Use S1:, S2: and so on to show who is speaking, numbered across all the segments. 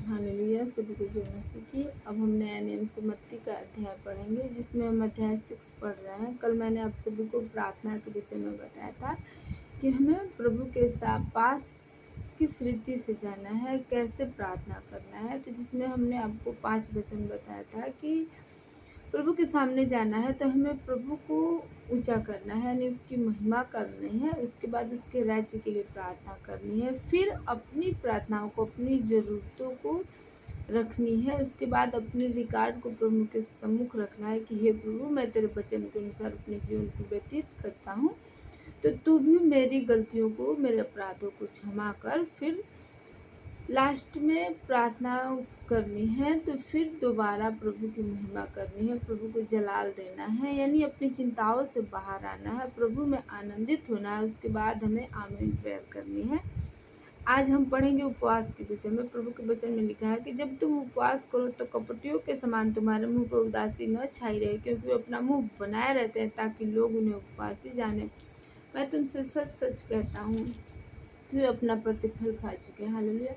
S1: Hallelujah. सभी को जो मसीह की। अब हम नया नियम से मत्ती का अध्याय पढ़ेंगे, जिसमें हम अध्याय 6 पढ़ रहे हैं। कल मैंने आप सभी को प्रार्थना के विषय में बताया था कि हमें प्रभु के साथ पास किस रीति से जाना है, कैसे प्रार्थना करना है। तो जिसमें हमने आपको 5 वचन बताया था कि प्रभु के सामने जाना है तो हमें प्रभु को ऊंचा करना है, यानी उसकी महिमा करनी है। उसके बाद उसके राज्य के लिए प्रार्थना करनी है। फिर अपनी प्रार्थनाओं को, अपनी ज़रूरतों को रखनी है। उसके बाद अपने रिकॉर्ड को प्रभु के सम्मुख रखना है कि हे प्रभु, मैं तेरे वचन के अनुसार अपने जीवन को व्यतीत करता हूँ, तो तू भी मेरी गलतियों को, मेरे अपराधों को क्षमा कर। फिर लास्ट में प्रार्थना करनी है, तो फिर दोबारा प्रभु की महिमा करनी है, प्रभु को जलाल देना है, यानी अपनी चिंताओं से बाहर आना है, प्रभु में आनंदित होना है। उसके बाद हमें आमीन प्रेयर करनी है। आज हम पढ़ेंगे उपवास के विषय में। प्रभु के वचन में लिखा है कि जब तुम उपवास करो तो कपटियों के समान तुम्हारे मुंह पर उदासी न छाई रहे, क्योंकि वे अपना मुंह बनाए रहते हैं ताकि लोग उन्हें उपवासी जाने। मैं तुमसे सच सच कहता हूँ, वे अपना प्रतिफल पा चुके हैं। हालेलुया।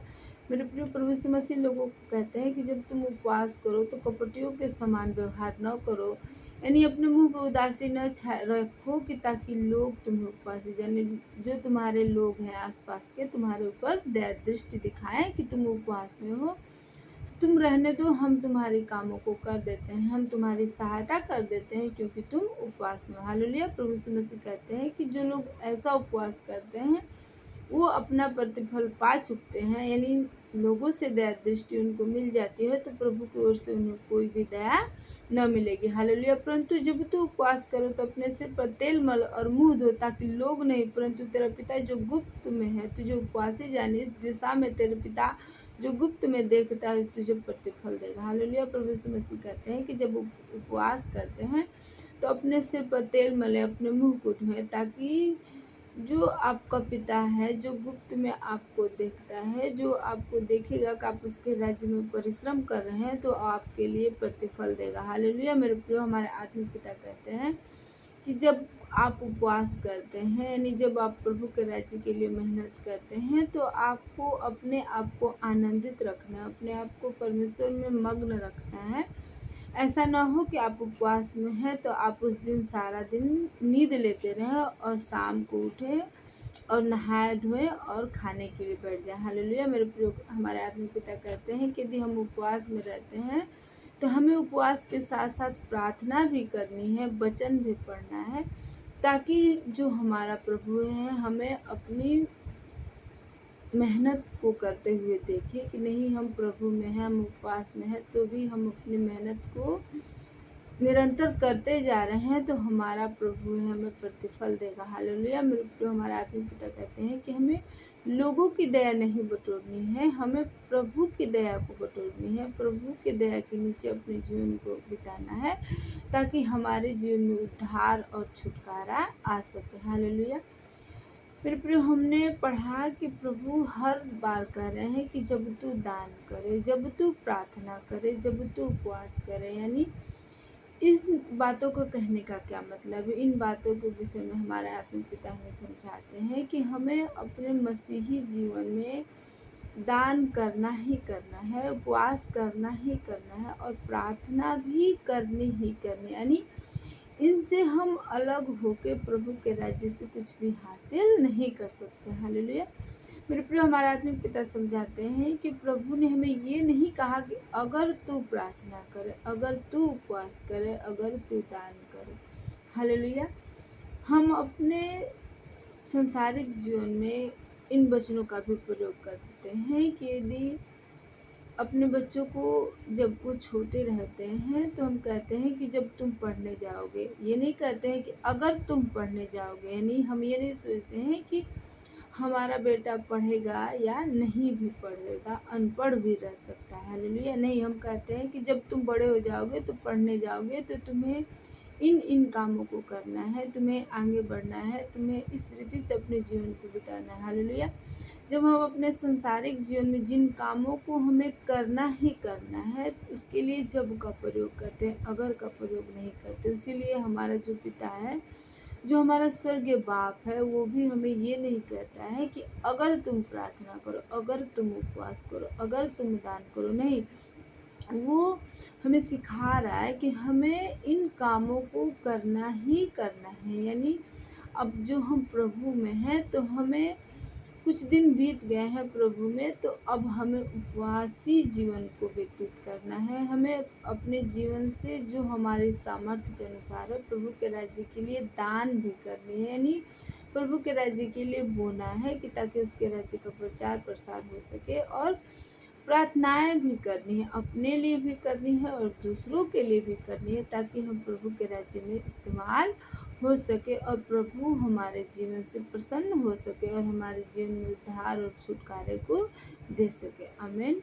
S1: मेरे प्रिय प्रभु यीशु मसीह लोगों को कहते हैं कि जब तुम उपवास करो तो कपटियों के समान व्यवहार न करो, यानी अपने मुंह पर उदासी न रखो कि ताकि लोग तुम्हें उपवासी जाने। जो तुम्हारे लोग हैं आसपास के, तुम्हारे ऊपर दया दृष्टि दिखाएं कि तुम उपवास में हो, तुम रहने दो, हम तुम्हारे कामों को कर देते हैं, हम तुम्हारी सहायता कर देते हैं, क्योंकि तुम उपवास में हो। हालेलुया। प्रभु यीशु मसीह कहते हैं कि जो लोग ऐसा उपवास करते हैं वो अपना प्रतिफल पा चुकते हैं, यानी लोगों से दया दृष्टि उनको मिल जाती है, तो प्रभु की ओर से उन्हें कोई भी दया न मिलेगी। हालेलुया। परंतु जब तू उपवास करो तो अपने सिर पर तेल मल और मुंह धो, ताकि लोग नहीं परंतु तेरा पिता जो गुप्त में है तुझे उपवासी जाने। इस दिशा में तेरे पिता जो गुप्त में देखता है तुझे प्रतिफल देगा। हालेलुया। प्रभु यीशु मसीह कहते हैं कि जब उपवास करते हैं तो अपने सिर पर तेल मले, अपने मुंह को धोएं, ताकि जो आपका पिता है, जो गुप्त में आपको देखता है, जो आपको देखेगा कि आप उसके राज्य में परिश्रम कर रहे हैं, तो आपके लिए प्रतिफल देगा। हालेलुया। मेरे प्रिय, हमारे आत्मिक पिता कहते हैं कि जब आप उपवास करते हैं, यानी जब आप प्रभु के राज्य के लिए मेहनत करते हैं, तो आपको अपने आप को आनंदित रखना है, अपने आप को परमेश्वर में मग्न रखना है। ऐसा ना हो कि आप उपवास में हैं तो आप उस दिन सारा दिन नींद लेते रहें और शाम को उठे और नहाए धोए और खाने के लिए बैठ जाए। हालेलुया। मेरे प्रिय, हमारे आत्मिक पिता कहते हैं कि यदि हम उपवास में रहते हैं तो हमें उपवास के साथ साथ प्रार्थना भी करनी है, वचन भी पढ़ना है, ताकि जो हमारा प्रभु है हमें अपनी मेहनत को करते हुए देखें कि नहीं, हम प्रभु में हैं, हम उपवास में हैं, तो भी हम अपनी मेहनत को निरंतर करते जा रहे हैं, तो हमारा प्रभु है हमें प्रतिफल देगा। हालेलुया। मेरे प्रिय, हमारे आत्मिक पिता कहते हैं कि हमें लोगों की दया नहीं बटोरनी है, हमें प्रभु की दया को बटोरनी है, प्रभु की दया के नीचे अपने जीवन को बिताना है, ताकि हमारे जीवन में उद्धार और छुटकारा आ सके। हालेलुया। मेरे प्रिय, हमने पढ़ा कि प्रभु हर बार कह रहे हैं कि जब तू दान करे, जब तू प्रार्थना करे, जब तू उपवास करे, यानी इस बातों को कहने का क्या मतलब है। इन बातों के विषय में हमारे आत्मिक पिता हमें समझाते हैं कि हमें अपने मसीही जीवन में दान करना ही करना है, उपवास करना ही करना है, और प्रार्थना भी करनी ही करनी, यानी इनसे हम अलग होके प्रभु के राज्य से कुछ भी हासिल नहीं कर सकते। हालेलुया। मेरे प्रिय, हमारे आत्मिक पिता समझाते हैं कि प्रभु ने हमें ये नहीं कहा कि अगर तू प्रार्थना करे, अगर तू उपवास करे, अगर तू दान करे। हालेलुया। हम अपने संसारिक जीवन में इन वचनों का भी प्रयोग करते हैं कि यदि अपने बच्चों को, जब वो छोटे रहते हैं तो हम कहते हैं कि जब तुम पढ़ने जाओगे, ये नहीं कहते हैं कि अगर तुम पढ़ने जाओगे, यानी हम ये नहीं सोचते हैं कि हमारा बेटा पढ़ेगा या नहीं भी पढ़ेगा, अनपढ़ भी रह सकता है। हालेलुया। नहीं, हम कहते हैं कि जब तुम बड़े हो जाओगे तो पढ़ने जाओगे, तो तुम्हें इन कामों को करना है, तुम्हें आगे बढ़ना है, तुम्हें इस रीति से अपने जीवन को बिताना है। हालेलुया। जब हम अपने संसारिक जीवन में जिन कामों को हमें करना ही करना है, तो उसके लिए जब का प्रयोग करते हैं, अगर का प्रयोग नहीं करते। इसीलिए हमारा जो पिता है जो हमारा स्वर्गीय बाप है वो भी हमें ये नहीं कहता है कि अगर तुम प्रार्थना करो, अगर तुम उपवास करो, अगर तुम दान करो, नहीं। वो हमें सिखा रहा है कि हमें इन कामों को करना ही करना है। यानी अब जो हम प्रभु में हैं तो हमें कुछ दिन बीत गए हैं प्रभु में, तो अब हमें उपवासी जीवन को व्यतीत करना है। हमें अपने जीवन से जो हमारे सामर्थ्य के अनुसार है प्रभु के राज्य के लिए दान भी करनी है। यानी प्रभु के राज्य के लिए बोना है कि ताकि उसके राज्य का प्रचार प्रसार हो सके, और प्रार्थनाएं भी करनी है, अपने लिए भी करनी है और दूसरों के लिए भी करनी है, ताकि हम प्रभु के राज्य में इस्तेमाल हो सके और प्रभु हमारे जीवन से प्रसन्न हो सके और हमारे जीवन में उद्धार और छुटकारे को दे सके। आमीन।